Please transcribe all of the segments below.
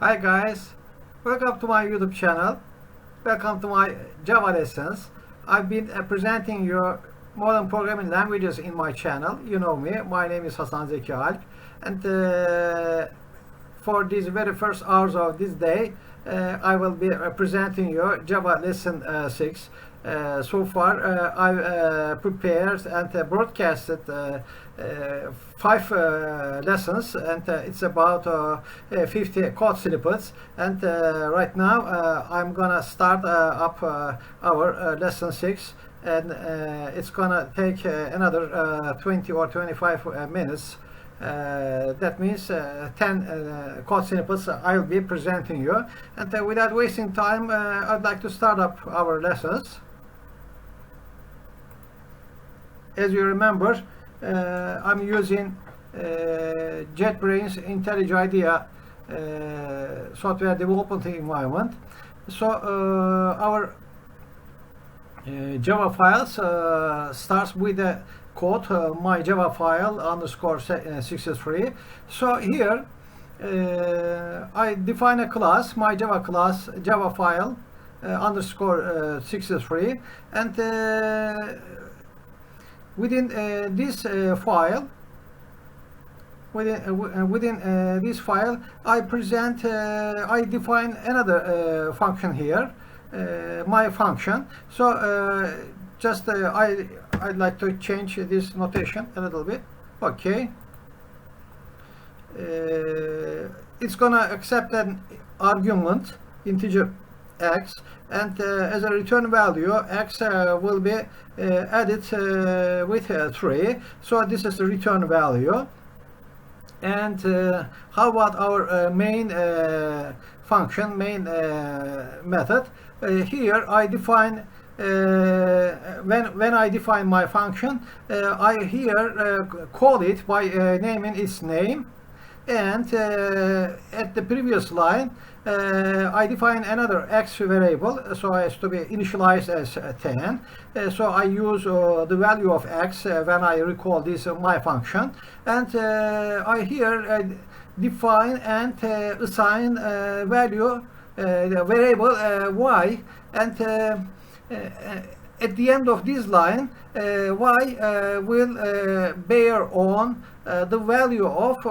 Hi guys, welcome to my YouTube channel. Welcome to my Java lessons. I've been presenting you modern programming languages in my channel. You know me. My name is Hasan Zeki Alp, and for these very first hours of this day, I will be presenting you Java lesson 6. So far, I've prepared and broadcasted 5 lessons, and it's about 50 code snippets. And right now, I'm gonna start up our lesson 6, and it's gonna take another 20 or 25 minutes. That means 10 code snippets I'll be presenting you. And without wasting time, I'd like to start up our lessons. As you remember, I'm using JetBrains IntelliJ IDE software development environment. So our Java files starts with the code my Java file underscore 63. So here I define a class, my Java class, Java file underscore 63, and within this file, this file, I define another function here, my function. So just I'd like to change this notation a little bit. Okay, it's gonna accept an argument, integer x, and as a return value, x will be added with 3. So this is the return value. And how about our main function, main method? Here I define when I define my function, I here call it by naming its name, and at the previous line I define another x variable, so as to be initialized as 10. So I use the value of x when I recall this my function, and I here define and assign variable y, and at the end of this line, y will bear on the value of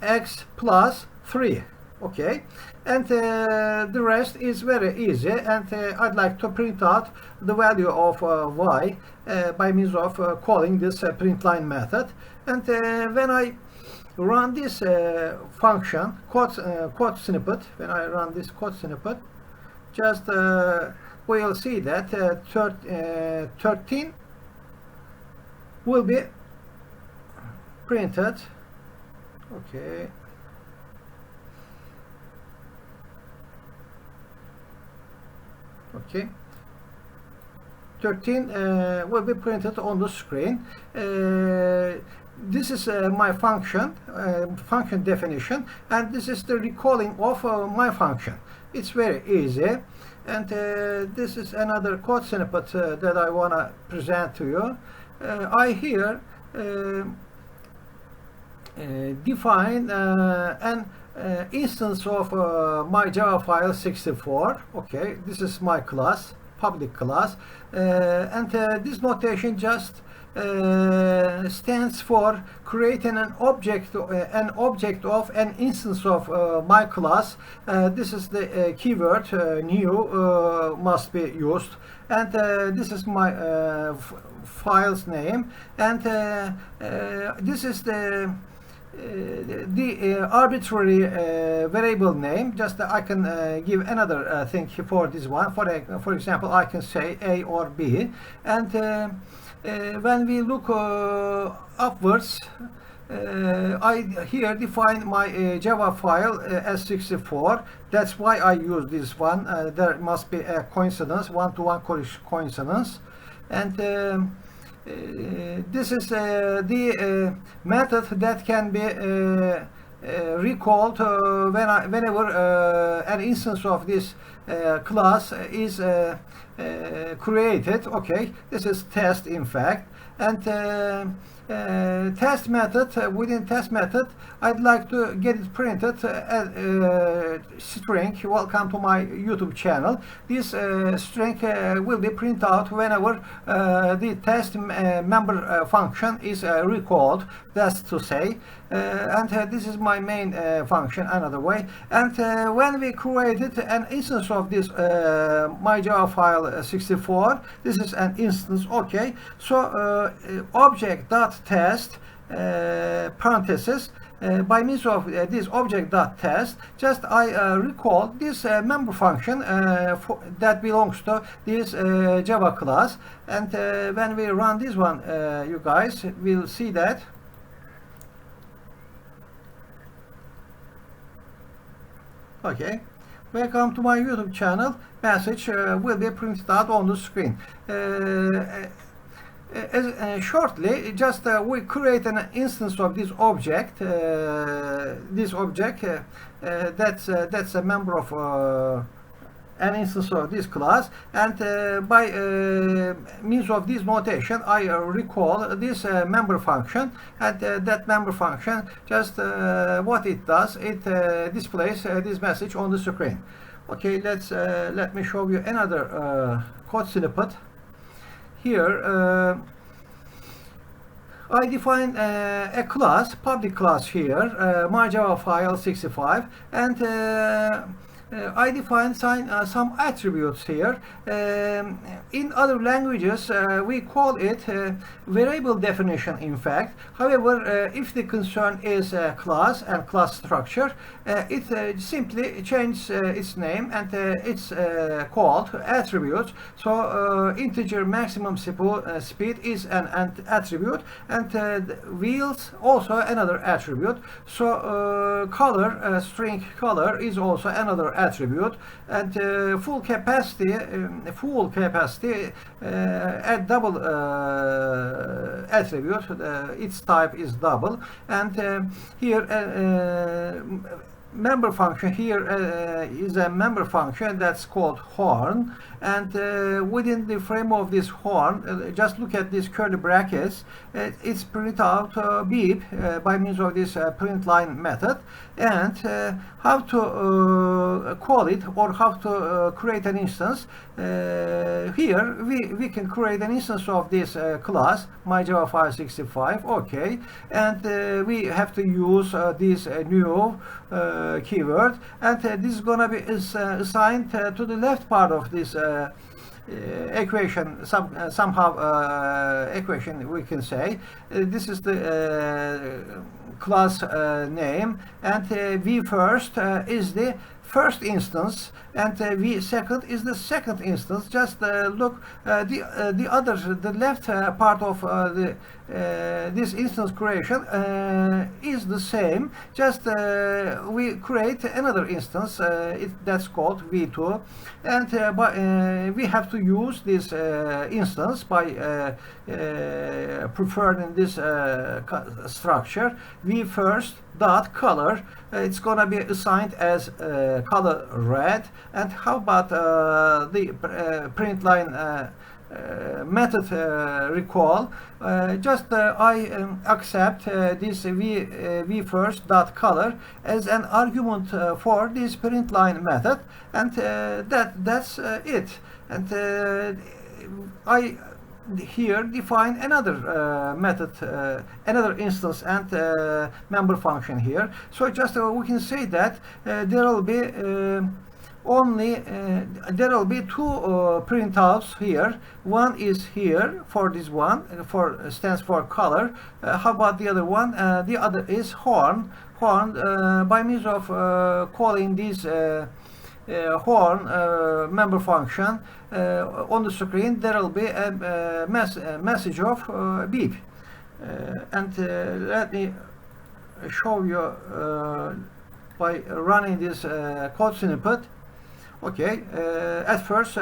x plus 3. Okay, and the rest is very easy, and I'd like to print out the value of y by means of calling this print line method. And when I run this function code snippet, when I run this code snippet, just we'll see that 13 will be printed. Okay. Okay, 13 will be printed on the screen. This is my function definition, and this is the recalling of my function. It's very easy, and this is another code snippet that I want to present to you. I here define an instance of my Java file 64. Okay, this is my class, public class, and this notation just stands for creating an object of an instance of my class. This is the keyword new must be used, and this is my file's name, and this is the arbitrary variable name. Just I can give another thing for this one. For example, I can say A or B, and when we look upwards, I here define my Java file as 64. That's why I use this one. There must be a coincidence, one-to-one coincidence, and this is the method that can be recalled whenever an instance of this class is created. Okay, this is test in fact, and test method, within test method, I'd like to get it printed string, welcome to my YouTube channel. This string will be printed out whenever the test member function is recalled, that's to say. And this is my main function, another way. And when we created an instance of this my Java file 64, this is an instance, okay. So object.test parentheses, by means of this object.test, just I recall this member function that belongs to this Java class. And when we run this one, you guys will see that. Okay, welcome to my YouTube channel. Message will be printed out on the screen. Shortly, just we create an instance of this object. That's a member of an instance of this class, and by means of this notation, I recall this member function, and that member function, just what it does, it displays this message on the screen. Okay, let me show you another code snippet. Here I define a class, public class here, my Java file 65, and I define some attributes here. In other languages, we call it variable definition, in fact. However, if the concern is class and class structure, it simply changes its name, and it's called attributes. So integer maximum speed is an attribute, and wheels also another attribute. So color, string color, is also another attribute, and full capacity a double attribute, its type is double. And here member function here is a member function that's called horn, and within the frame of this horn, just look at these curly brackets, it's print out beep by means of this print line method. And how to call it, or how to create an instance, here we can create an instance of this class, my Java file 65, okay, and we have to use this new keyword, and this is gonna be assigned to the left part of this equation, somehow equation, we can say. This is the class name, and v first is the first instance, and v second is the second instance. Just look, the left part of this instance creation is the same. Just we create another instance that's called v2, and we have to use this instance by preferring this structure v first dot color. It's gonna be assigned as color red. And how about the print line method recall? Just I accept this v first dot color as an argument for this print line method, and that's it. And I here define another method, another instance, and member function here. So just we can say that there will be there will be two printouts here. One is here for this one, stands for color. How about the other one? The other is horn. By means of calling this horn member function on the screen, there will be a message of beep. And let me show you by running this code snippet. Okay, at first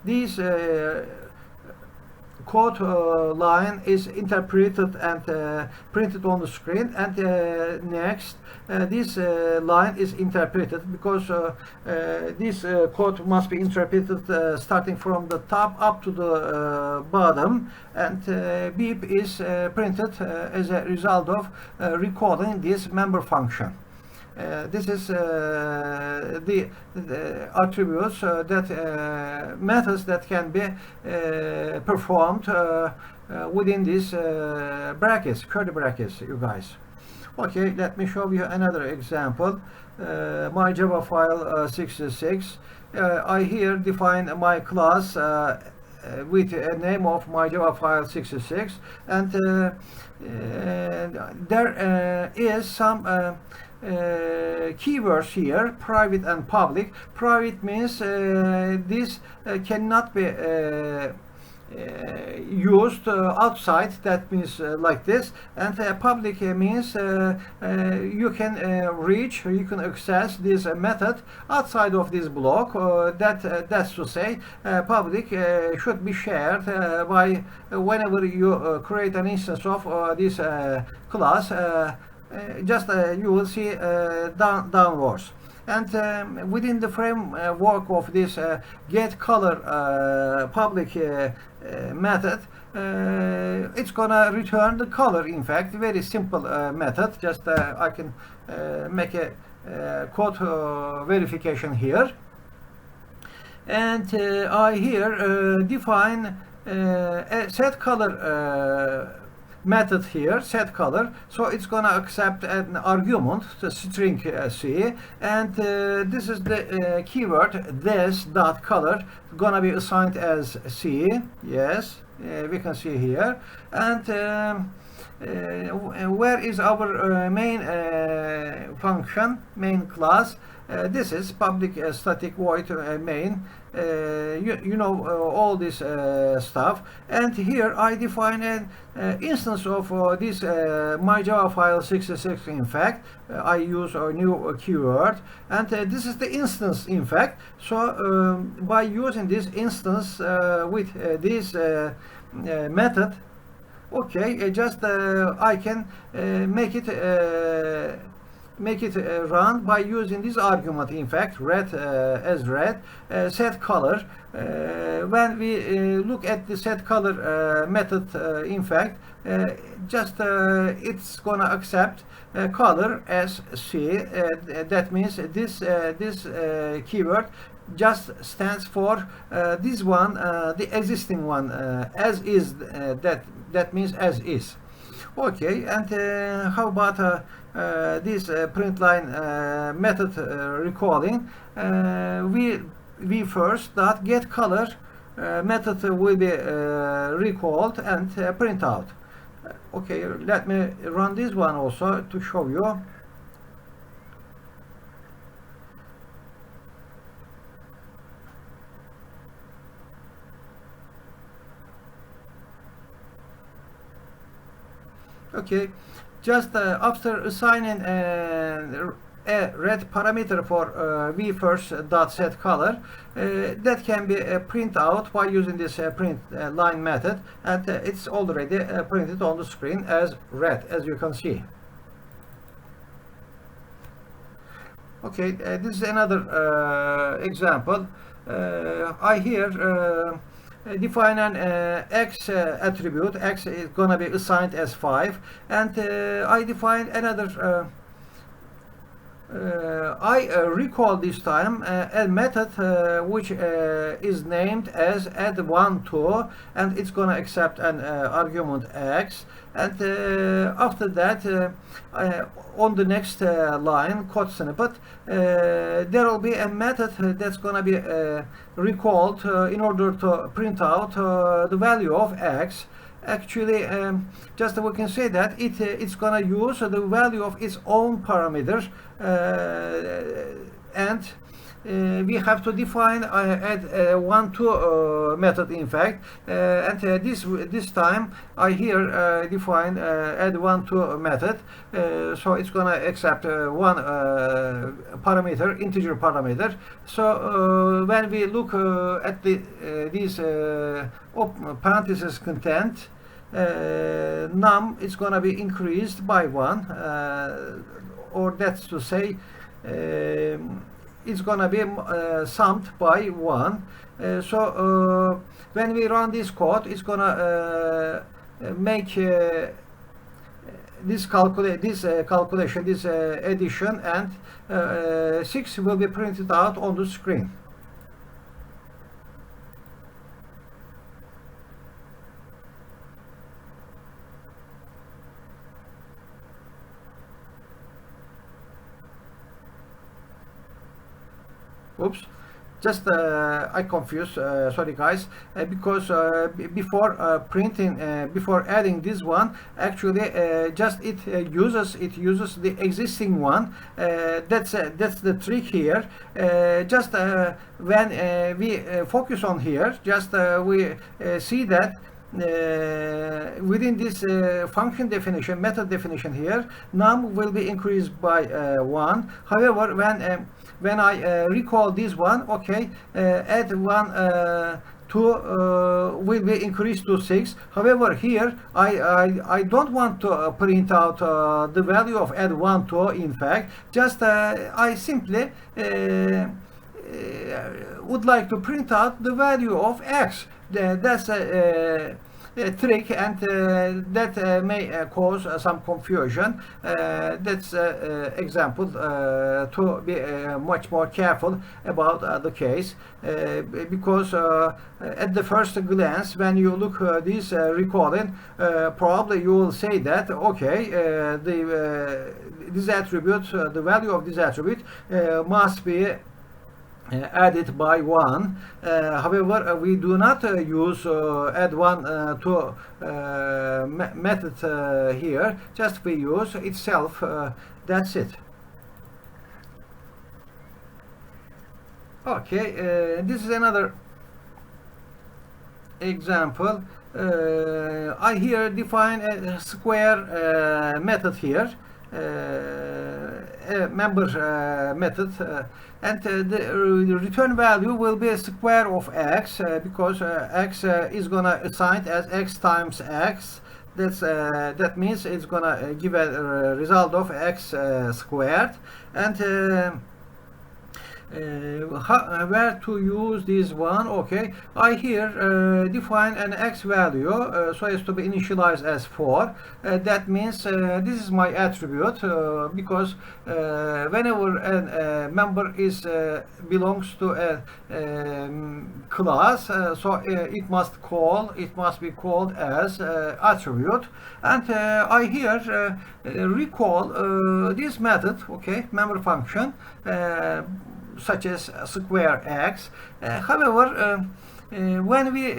these code line is interpreted and printed on the screen, and next this line is interpreted, because this code must be interpreted starting from the top up to the bottom, and beep is printed as a result of recalling this member function. This is the attributes that methods that can be performed within these brackets, curly brackets, you guys. Okay, let me show you another example. My Java file 66. I here define my class with a name of my Java file 66, and there is some keywords here, private and public. Private means this cannot be used outside, that means like this, and public means you can reach, you can access this method outside of this block. That's to say, public should be shared by whenever you create an instance of this class. Just you will see downwards. And within the framework of this get color public method, it's gonna return the color. In fact, very simple method. Just I can make a code verification here, and I here define a set color method here, set color. So it's gonna accept an argument, the string C, and this is the keyword this dot color gonna be assigned as C. Yes, we can see here. And where is our main function, main class? This is public static void main. You know all this stuff, and here I define an instance of this my Java file 66. In fact, I use a new keyword, and this is the instance. In fact, so by using this instance with this method, okay, just I can make it run by using this argument. In fact, red as red, set color. When we look at the set color method, in fact, just it's gonna accept color as C. That means this keyword just stands for this one, the existing one, as is. That means as is. Okay, and how about this print line method recalling? We first dot get color method will be recalled and print out. Okay, let me run this one also to show you. Okay, just after assigning a red parameter for vFirst.setColor, that can be print out by using this print line method, and it's already printed on the screen as red, as you can see. Okay, this is another example. I here define an x attribute. X is gonna be assigned as 5, and I define another I recall this time a method which is named as add1to, and it's gonna accept an argument x, and after that on the next line code snippet there will be a method that's gonna be recalled in order to print out the value of x. Actually, just we can say that it's gonna use the value of its own parameters, and we have to define add one to method, in fact, and this time I here define add one to method, so it's gonna accept one parameter, integer parameter. So when we look at these parentheses content, num is gonna be increased by one, or that's to say it's gonna be summed by one. So when we run this code, it's gonna make this calculation, this addition, and 6 will be printed out on the screen. Oops, just I confused, sorry guys, because before printing, before adding this one, actually just it uses the existing one. That's the trick here. Just when we focus on here, just we see that within this function definition, method definition here, num will be increased by 1. However, when I recall this one, okay, add 1 to will be increased to 6. However, here I don't want to print out the value of add 1 to, in fact, just I simply would like to print out the value of x. That's a trick, and that may cause some confusion. That's example to be much more careful about the case, because at the first glance, when you look this recording, probably you will say that okay, this attribute, the value of this attribute must be added by 1. However, we do not use add 1 to method here, just we use itself. That's it. Okay, this is another example. I here define a square method here, a member method, and the return value will be a square of x, because x is gonna assigned as x times x. That means it's gonna give a result of x squared. And where to use this one? Okay, I here define an x value so as to be initialized as 4. That means this is my attribute, because whenever a member is belongs to a class, so it must be called as attribute. And I here recall this method, okay, member function, such as square x. However, when we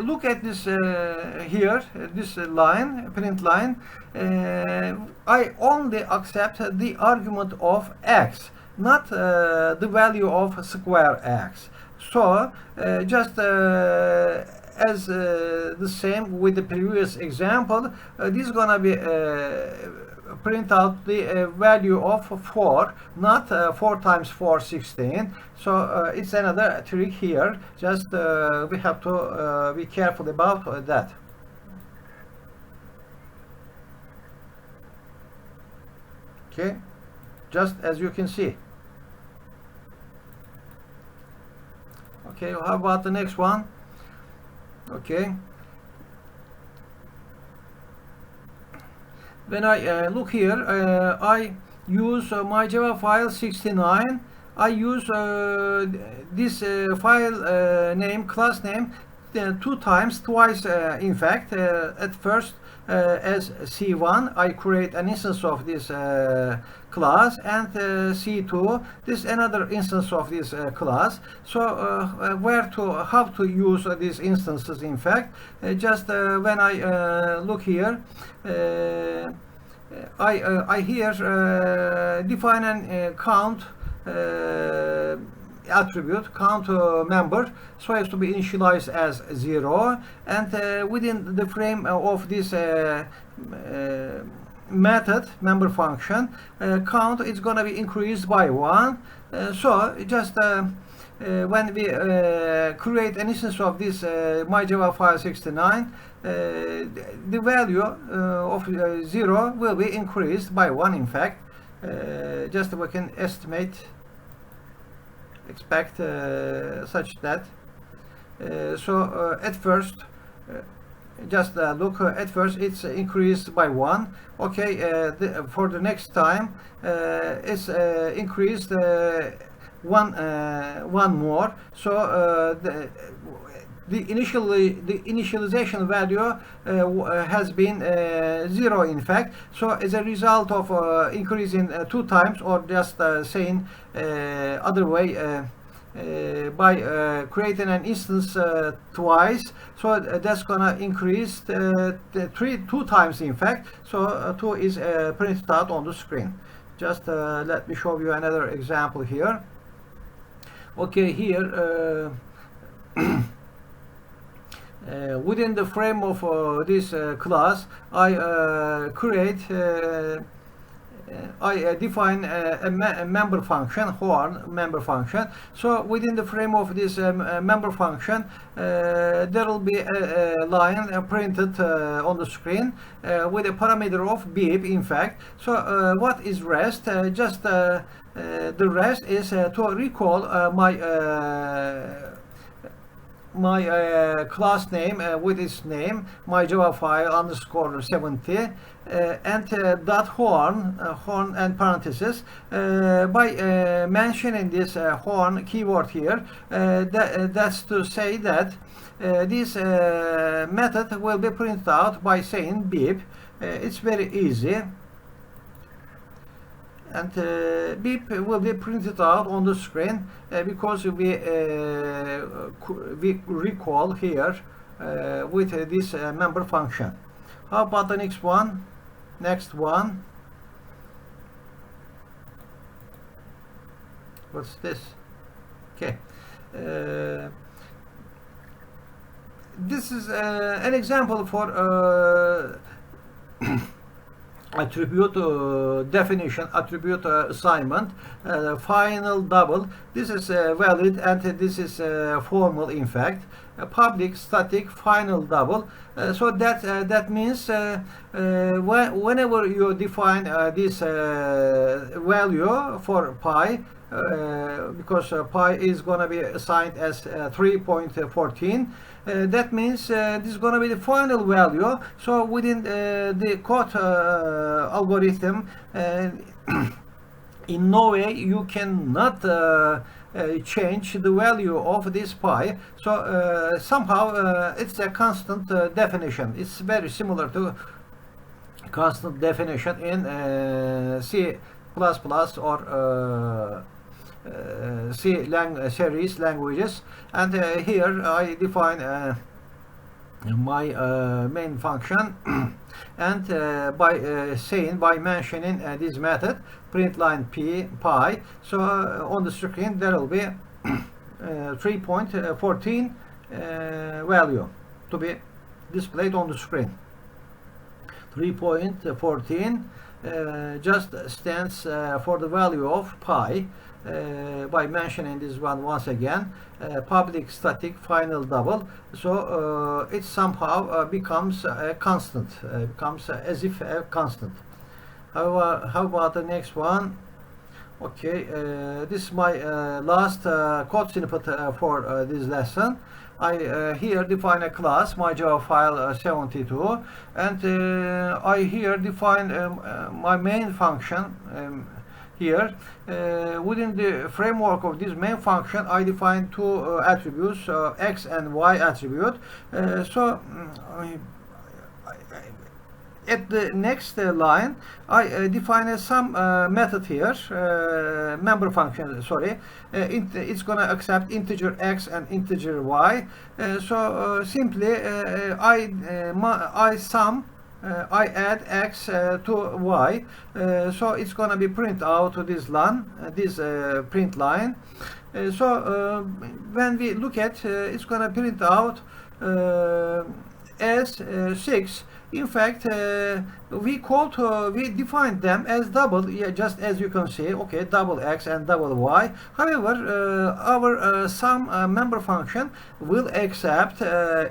look at this here, this line, print line, I only accept the argument of x, not the value of square x. So just as the same with the previous example, this is gonna be print out the value of 4, not 4 times 4, 16. So it's another trick here. Just we have to be careful about that. Okay, just as you can see. Okay, how about the next one? Okay, when I look here, I use my Java file 69. I use this file name, class name, twice, in fact. At first, as C1, I create an instance of this class, and C2, this another instance of this class. So how to use these instances, in fact, just when I look here, I here define an count attribute count member so as to be initialized as 0, and within the frame of this method member function, count is going to be increased by 1. So just when we create an instance of this my Java file 69, the value of 0 will be increased by 1. In fact, just we can expect such that at first just look, at first it's increased by 1. Okay, for the next time it's increased one more. So the initialization value has been 0 in fact. So as a result of increasing 2 times, or just saying other way, by creating an instance twice, so that's gonna increase 2 times in fact. So 2 is printed out on the screen. Just let me show you another example here. Okay, here within the frame of this class, I define a member function, horn member function. So within the frame of this member function, there will be a line printed on the screen with a parameter of beep in fact. So what is rest? Just the rest is to recall my class name with its name, my Java file underscore 70, and dot horn and parentheses. By mentioning this horn keyword here, that's to say that this method will be printed out by saying beep. It's very easy. And beep will be printed out on the screen because we recall here with this member function. How about the next one? What's this? Okay. This is an example for attribute definition, attribute assignment, final double. This is valid and this is formal in fact. Public static final double. So that means whenever you define this value for pi, because pi is going to be assigned as 3.14, that means this is going to be the final value. So within the code algorithm, in no way you cannot change the value of this pi. So somehow it's a constant definition. It's very similar to constant definition in C++ or C series languages. And here I define my main function and by mentioning this method print line pi. So on the screen there will be 3.14 value to be displayed on the screen. 3.14 just stands for the value of pi. By mentioning this one once again, public static final double. So it somehow becomes a constant, becomes as if a constant. How about the next one? Okay, this is my last code snippet for this lesson. I here define a class, my Java file 72, and I here define my main function. Here, within the framework of this main function, I define 2 attributes, x and y attribute. At the next line, I define some method here, member function, sorry. It's going to accept integer x and integer y. Simply, I add x to y, so it's going to be print out this line, this print line. When we look at, it's going to print out as 6. In fact, we defined them as double, yeah, just as you can see, okay, double x and double y. However, our sum member function will accept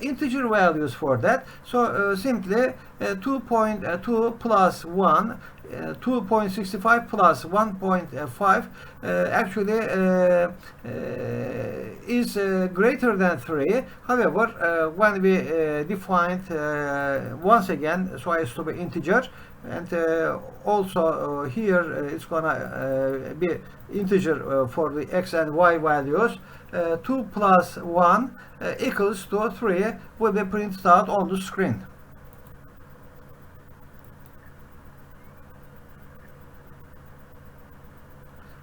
integer values for that. So simply 2.2 plus 1, 2.65 plus 1.5 actually is greater than 3. However, when we defined once again so as to be integer, and also here it's gonna be integer for the x and y values, 2 plus 1 equals to 3 will be printed out on the screen.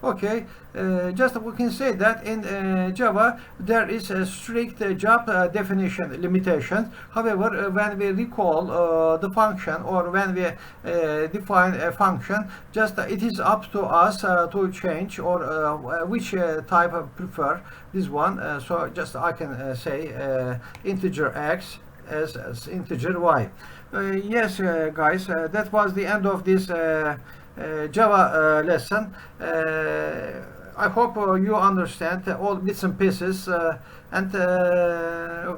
Okay, just we can say that in Java there is a strict job definition limitations. However, when we recall the function, or when we define a function, just it is up to us to change, or which type of prefer this one. So just I can say integer x as integer y. Yes, guys, that was the end of this Java lesson. I hope you understand all bits and pieces, and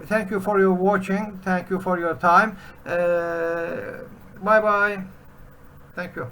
thank you for your watching. Thank you for your time. Bye bye. Thank you.